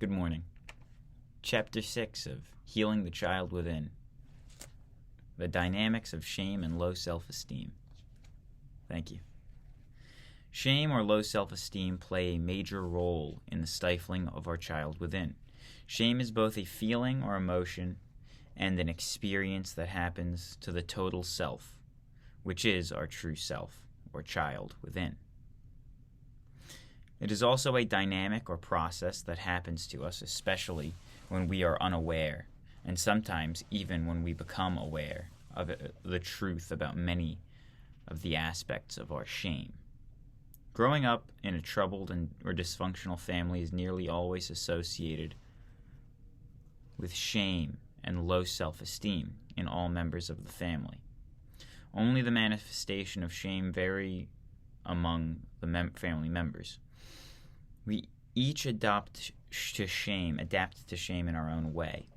Good morning. Chapter 6 of Healing the Child Within. The Dynamics of Shame and Low Self-Esteem. Thank you. Shame or low self-esteem play a major role in the stifling of our child within. Shame is both a feeling or emotion and an experience that happens to the total self, which is our true self or child within. It is also a dynamic or process that happens to us, especially when we are unaware, and sometimes even when we become aware of the truth about many of the aspects of our shame. Growing up in a troubled or dysfunctional family is nearly always associated with shame and low self-esteem in all members of the family. Only the manifestation of shame vary among the family members. We each adapt to shame in our own way.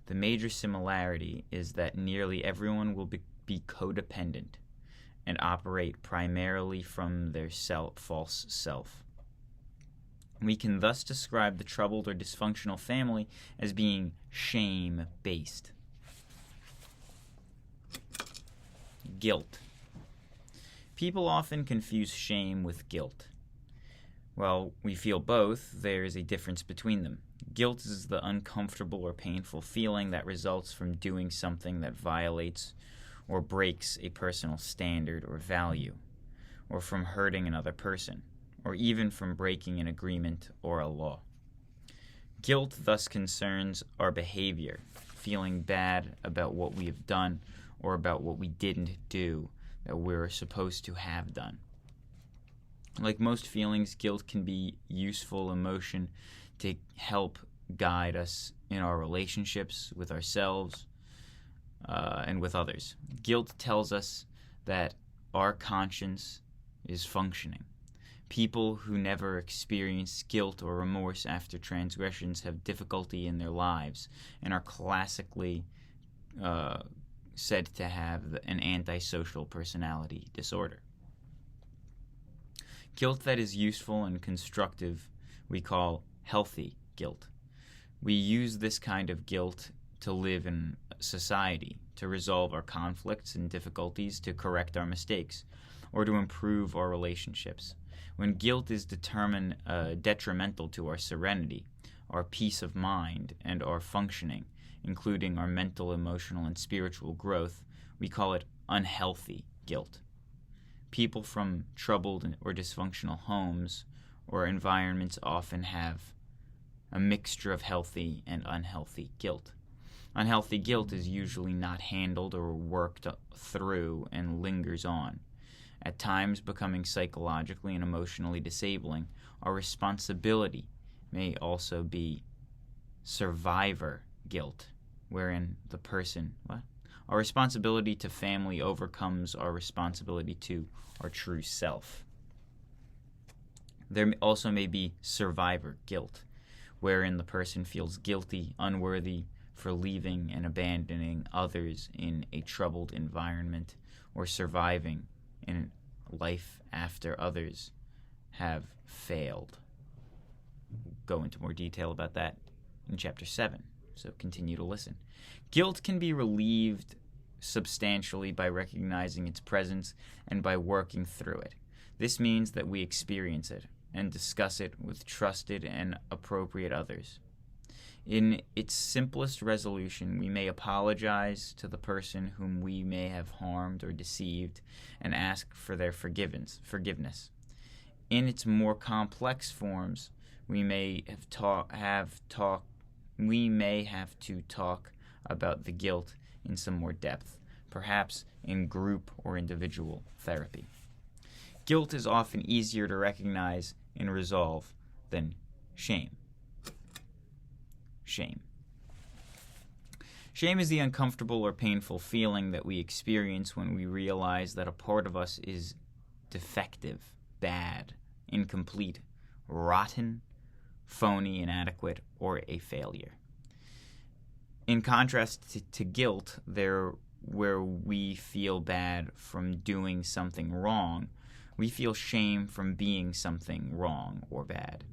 The major similarity is that nearly everyone will be codependent and operate primarily from their false self. We can thus describe the troubled or dysfunctional family as being shame-based. Guilt. People often confuse shame with guilt. While we feel both, there is a difference between them. Guilt is the uncomfortable or painful feeling that results from doing something that violates or breaks a personal standard or value, or from hurting another person, or even from breaking an agreement or a law. Guilt thus concerns our behavior, feeling bad about what we have done or about what we didn't do that we're supposed to have done. Like most feelings, guilt can be a useful emotion to help guide us in our relationships with ourselves and with others. Guilt tells us that our conscience is functioning. People who never experience guilt or remorse after transgressions have difficulty in their lives and are classically said to have an antisocial personality disorder. Guilt that is useful and constructive we call healthy guilt. We use this kind of guilt to live in society, to resolve our conflicts and difficulties, to correct our mistakes, or to improve our relationships. When guilt is detrimental to our serenity, our peace of mind, and our functioning, including our mental, emotional, and spiritual growth, we call it unhealthy guilt. People from troubled or dysfunctional homes or environments often have a mixture of healthy and unhealthy guilt. Unhealthy guilt is usually not handled or worked through and lingers on, at times becoming psychologically and emotionally disabling. Our responsibility may also be survivor guilt, wherein the person, our responsibility to family overcomes our responsibility to our true self. There also may be survivor guilt, wherein the person feels guilty, unworthy for leaving and abandoning others in a troubled environment or surviving in life after others have failed. We'll go into more detail about that in Chapter 7, so continue to listen. Guilt can be relieved substantially by recognizing its presence and by working through it. This means that we experience it and discuss it with trusted and appropriate others. In its simplest resolution, we may apologize to the person whom we may have harmed or deceived and ask for their forgiveness. In its more complex forms, we may have to talk about the guilt in some more depth, perhaps in group or individual therapy. Guilt is often easier to recognize and resolve than shame. Shame. Shame is the uncomfortable or painful feeling that we experience when we realize that a part of us is defective, bad, incomplete, rotten, phony, inadequate, or a failure. In contrast to guilt, where we feel bad from doing something wrong, we feel shame from being something wrong or bad.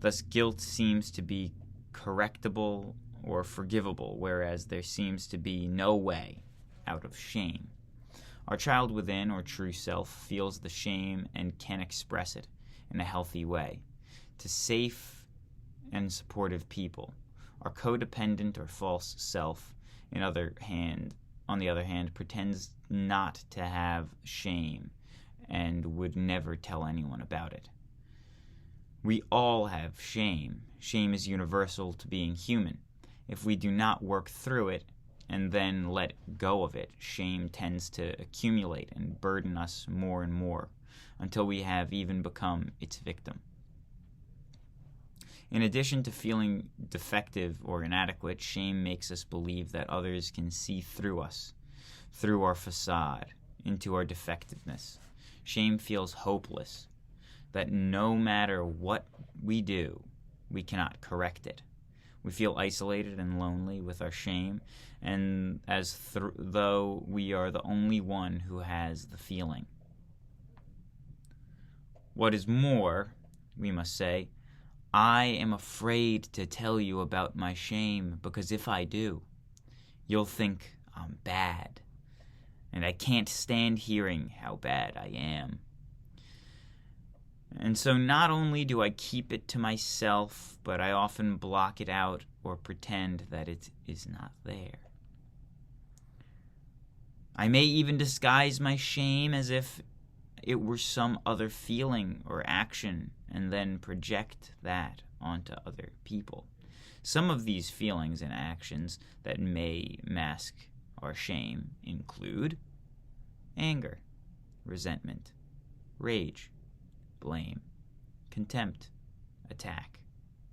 Thus, guilt seems to be correctable or forgivable, whereas there seems to be no way out of shame. Our child within, or true self, feels the shame and can express it in a healthy way to safe and supportive people. Our codependent or false self, on the other hand, pretends not to have shame and would never tell anyone about it. We all have shame. Shame is universal to being human. If we do not work through it and then let go of it, shame tends to accumulate and burden us more and more until we have even become its victim. In addition to feeling defective or inadequate, shame makes us believe that others can see through us, through our facade, into our defectiveness. Shame feels hopeless, that no matter what we do, we cannot correct it. We feel isolated and lonely with our shame, and though we are the only one who has the feeling. What is more, we must say, I am afraid to tell you about my shame, because if I do, you'll think I'm bad, and I can't stand hearing how bad I am. And so not only do I keep it to myself, but I often block it out or pretend that it is not there. I may even disguise my shame as if it were some other feeling or action, and then project that onto other people. Some of these feelings and actions that may mask our shame include anger, resentment, rage, blame, contempt, attack,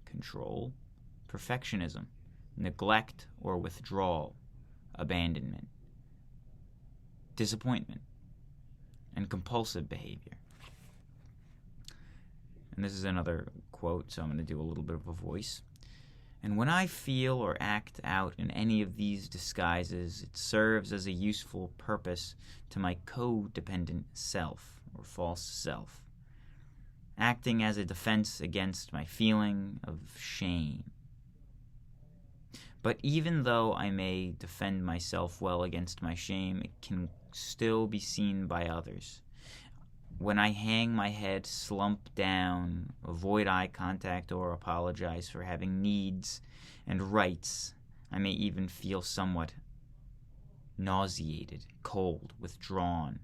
control, perfectionism, neglect or withdrawal, abandonment, disappointment, and compulsive behavior. And this is another quote, so I'm going to do a little bit of a voice. And when I feel or act out in any of these disguises, it serves as a useful purpose to my codependent self, or false self, acting as a defense against my feeling of shame. But even though I may defend myself well against my shame, it can still be seen by others. When I hang my head, slump down, avoid eye contact, or apologize for having needs and rights, I may even feel somewhat nauseated, cold, withdrawn,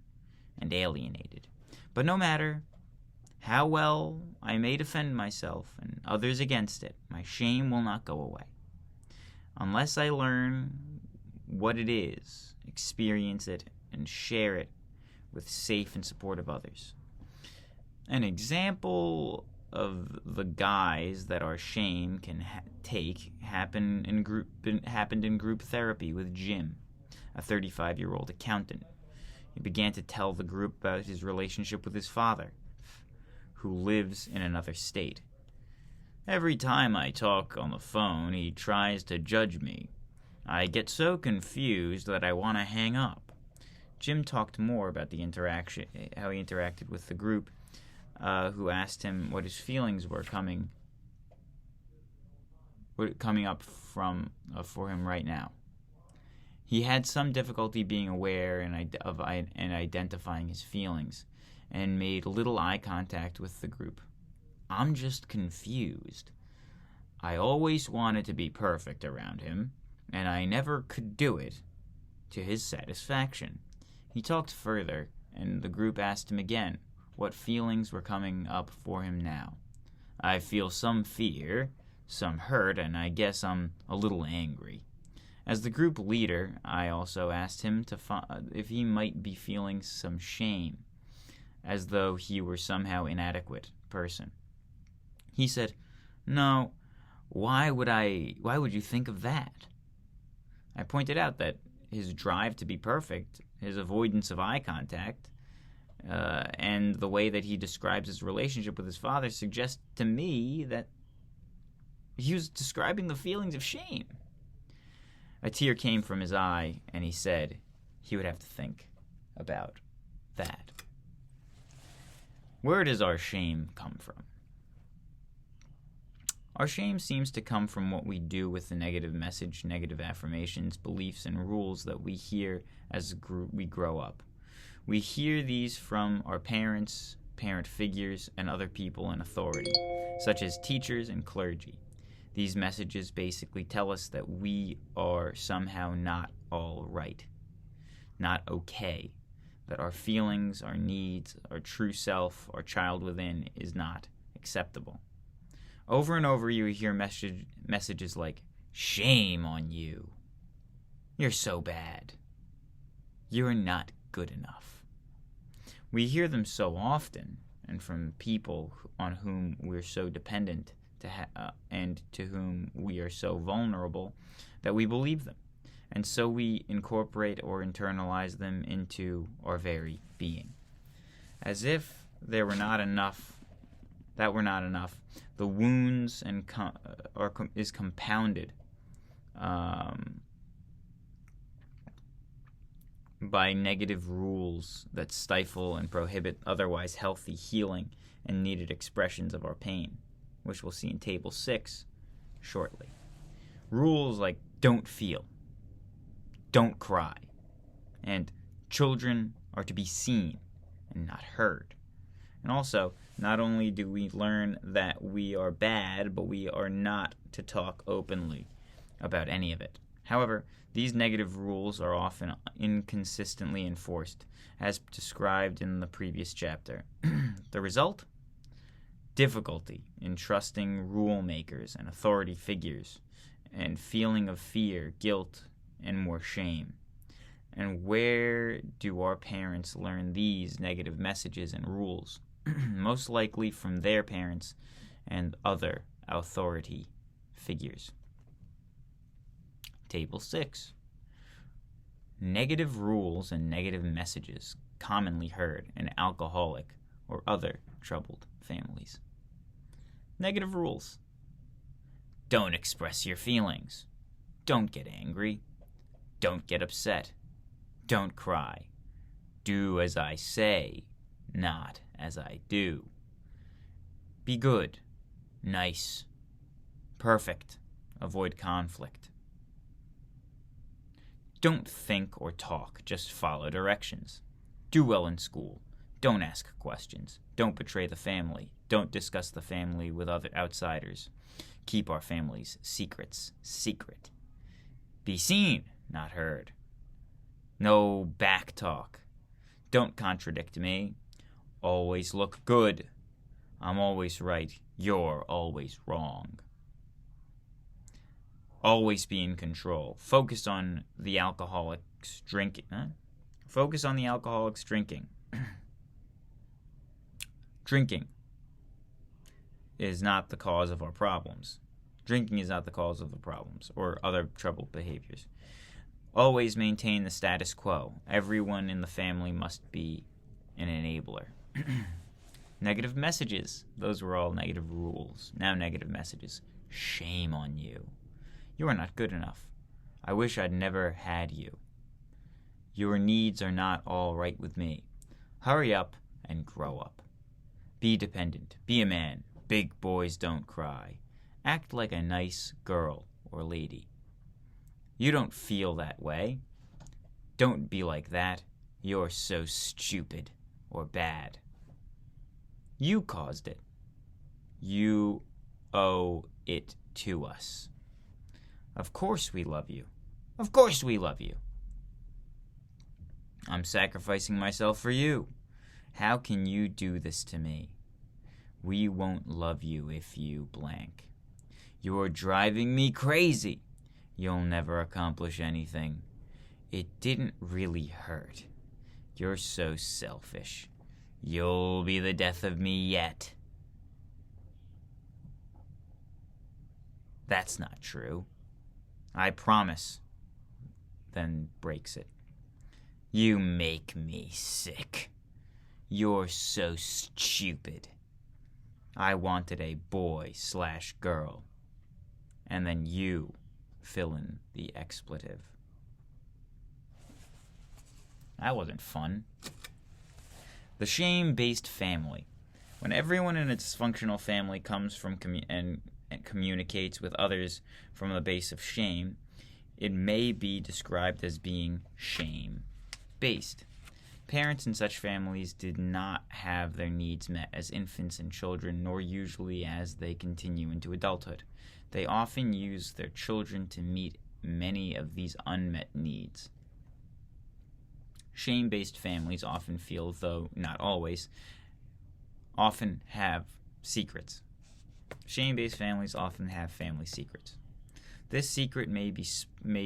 and alienated. But no matter how well I may defend myself and others against it, my shame will not go away. Unless I learn what it is, experience it, and share it with safe and supportive others. An example of the guise that our shame can take happened in group therapy with Jim, a 35-year-old accountant. He began to tell the group about his relationship with his father, who lives in another state. Every time I talk on the phone, he tries to judge me. I get so confused that I want to hang up. Jim talked more about the interaction, how he interacted with the group, who asked him what his feelings were coming up for him right now. He had some difficulty being aware and identifying his feelings, and made little eye contact with the group. I'm just confused. I always wanted to be perfect around him, and I never could do it to his satisfaction. He talked further, and the group asked him again what feelings were coming up for him now. I feel some fear, some hurt, and I guess I'm a little angry. As the group leader, I also asked him if he might be feeling some shame, as though he were somehow inadequate person. He said, "No, why would you think of that?" I pointed out that his drive to be perfect, his avoidance of eye contact, and the way that he describes his relationship with his father suggest to me that he was describing the feelings of shame. A tear came from his eye, and he said he would have to think about that. Where does our shame come from? Our shame seems to come from what we do with the negative message, negative affirmations, beliefs, and rules that we hear as we grow up. We hear these from our parents, parent figures, and other people in authority, such as teachers and clergy. These messages basically tell us that we are somehow not all right, not okay, that our feelings, our needs, our true self, our child within is not acceptable. Over and over you hear messages like, "Shame on you. You're so bad. You're not good enough." We hear them so often, and from people on whom we're so dependent and to whom we are so vulnerable, that we believe them. And so we incorporate or internalize them into our very being. As if that were not enough, the wounds is compounded by negative rules that stifle and prohibit otherwise healthy healing and needed expressions of our pain, which we'll see in Table 6 shortly. Rules like don't feel, don't cry, and children are to be seen and not heard. And also, not only do we learn that we are bad, but we are not to talk openly about any of it. However, these negative rules are often inconsistently enforced, as described in the previous chapter. The result? Difficulty in trusting rule makers and authority figures, and feeling of fear, guilt, and more shame. And where do our parents learn these negative messages and rules? Most likely from their parents and other authority figures. Table 6. Negative rules and negative messages commonly heard in alcoholic or other troubled families. Negative rules. Don't express your feelings. Don't get angry. Don't get upset. Don't cry. Do as I say, not as I do. Be good, nice, perfect. Avoid conflict. Don't think or talk, just follow directions. Do well in school. Don't ask questions. Don't betray the family. Don't discuss the family with other outsiders. Keep our family's secrets secret. Be seen, not heard. No back talk. Don't contradict me. Always look good. I'm always right. You're always wrong. Always be in control. Focus on the alcoholic's drinking. Focus on the alcoholic's drinking. Drinking is not the cause of our problems. Drinking is not the cause of the problems or other troubled behaviors. Always maintain the status quo. Everyone in the family must be an enabler. Negative messages. Those were all negative rules. Now negative messages. Shame on you. You are not good enough. I wish I'd never had you. Your needs are not all right with me. Hurry up and grow up. Be dependent. Be a man. Big boys don't cry. Act like a nice girl or lady. You don't feel that way. Don't be like that. You're so stupid or bad. You caused it. You owe it to us. Of course we love you. Of course we love you. I'm sacrificing myself for you. How can you do this to me? We won't love you if you blank. You're driving me crazy. You'll never accomplish anything. It didn't really hurt. You're so selfish. You'll be the death of me yet. That's not true. I promise. Then breaks it. You make me sick. You're so stupid. I wanted a boy/girl. And then you fill in the expletive. That wasn't fun. The shame-based family. When everyone in a dysfunctional family comes from and and communicates with others from a base of shame, it may be described as being shame-based. Parents in such families did not have their needs met as infants and children, nor usually as they continue into adulthood. They often use their children to meet many of these unmet needs. Shame-based families often feel, though not always, often have secrets. Shame-based families often have family secrets. This secret may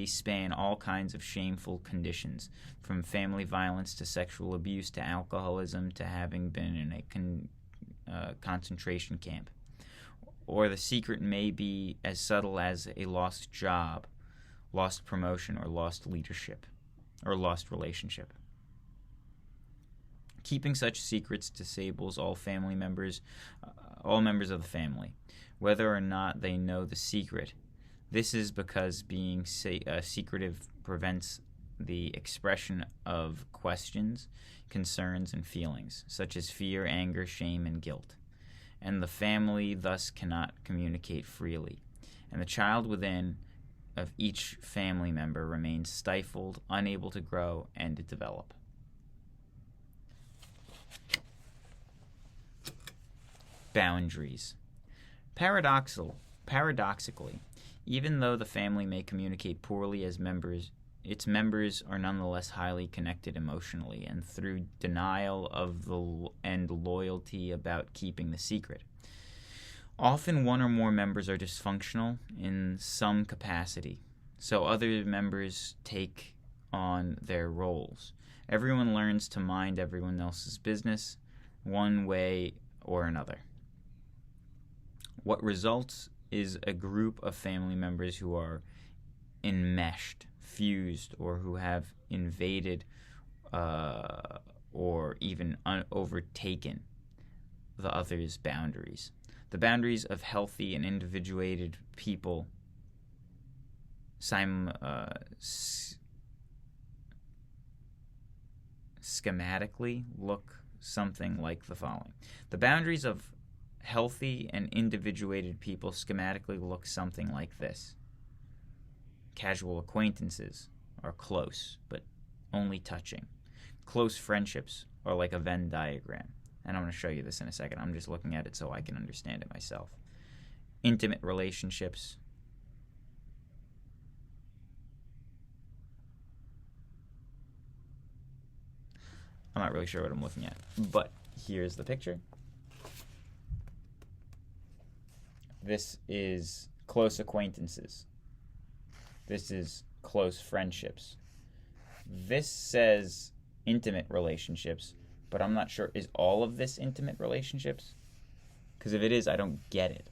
span all kinds of shameful conditions, from family violence to sexual abuse to alcoholism to having been in a concentration camp. Or the secret may be as subtle as a lost job, lost promotion, or lost leadership, or lost relationship. Keeping such secrets disables all members of the family, whether or not they know the secret. This is because being secretive prevents the expression of questions, concerns, and feelings, such as fear, anger, shame, and guilt. And the family thus cannot communicate freely. And the child within of each family member remains stifled, unable to grow and to develop. Boundaries. Paradoxically, even though the family may communicate poorly as members, its members are nonetheless highly connected emotionally and through denial of and loyalty about keeping the secret. Often one or more members are dysfunctional in some capacity, so other members take on their roles. Everyone learns to mind everyone else's business one way or another. What results is a group of family members who are enmeshed, fused, or who have invaded or even overtaken the other's boundaries. The boundaries of healthy and individuated people schematically look something like the following. The boundaries of healthy and individuated people schematically look something like this. Casual acquaintances are close, but only touching. Close friendships are like a Venn diagram. And I'm going to show you this in a second. I'm just looking at it so I can understand it myself. Intimate relationships. I'm not really sure what I'm looking at, but here's the picture. This is close acquaintances. This is close friendships. This says intimate relationships, but I'm not sure. Is all of this intimate relationships? Because if it is, I don't get it.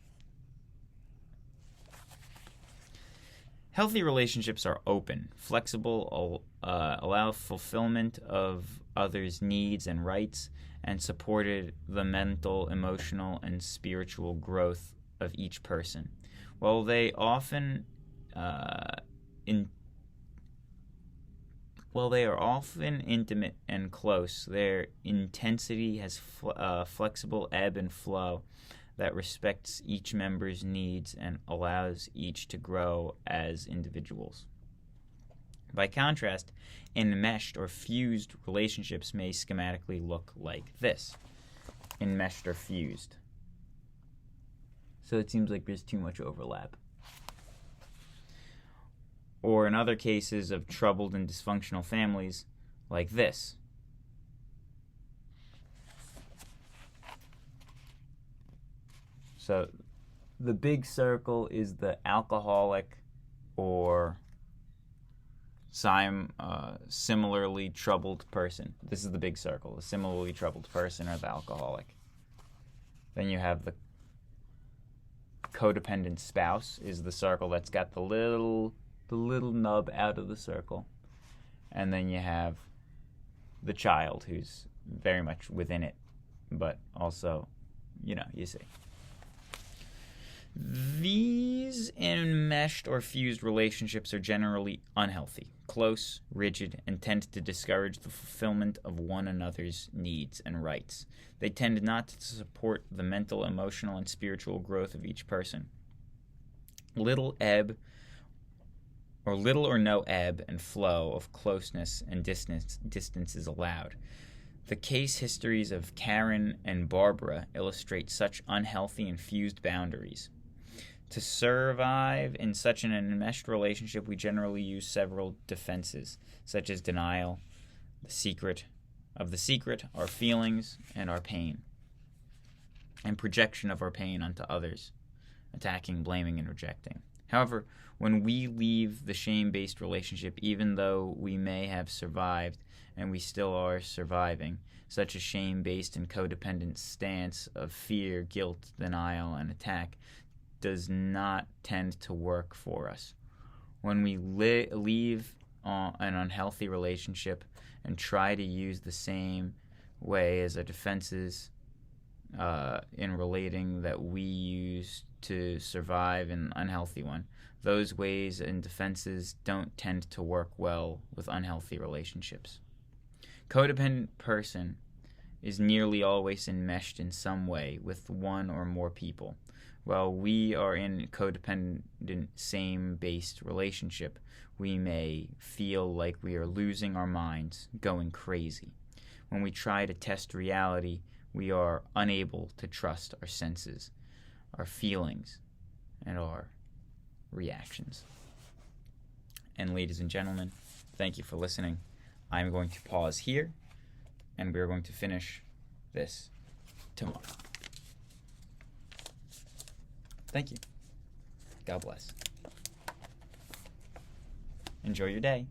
Healthy relationships are open, flexible, allow fulfillment of others' needs and rights, and supported the mental, emotional, and spiritual growth of each person. While they often While they are often intimate and close, their intensity has flexible ebb and flow that respects each member's needs and allows each to grow as individuals. By contrast, enmeshed or fused relationships may schematically look like this. Enmeshed or fused. So it seems like there's too much overlap. Or in other cases of troubled and dysfunctional families, like this. So the big circle is the alcoholic or similarly troubled person. This is the big circle, the similarly troubled person or the alcoholic. Then you have the codependent spouse is the circle that's got the little nub out of the circle. And then you have the child who's very much within it, but also, you see. These enmeshed or fused relationships are generally unhealthy, close, rigid, and tend to discourage the fulfillment of one another's needs and rights. They tend not to support the mental, emotional, and spiritual growth of each person. Little or no ebb and flow of closeness and distance is allowed. The case histories of Karen and Barbara illustrate such unhealthy and fused boundaries. To survive in such an enmeshed relationship, we generally use several defenses, such as denial, the secret, our feelings, and our pain, and projection of our pain onto others, attacking, blaming, and rejecting. However, when we leave the shame-based relationship, even though we may have survived and we still are surviving, such a shame-based and codependent stance of fear, guilt, denial, and attack does not tend to work for us. When we leave an unhealthy relationship and try to use the same way as our defenses in relating that we use to survive an unhealthy one, those ways and defenses don't tend to work well with unhealthy relationships. Codependent person is nearly always enmeshed in some way with one or more people. While we are in a codependent, same-based relationship, we may feel like we are losing our minds, going crazy. When we try to test reality, we are unable to trust our senses, our feelings, and our reactions. And ladies and gentlemen, thank you for listening. I'm going to pause here, and we're going to finish this tomorrow. Thank you. God bless. Enjoy your day.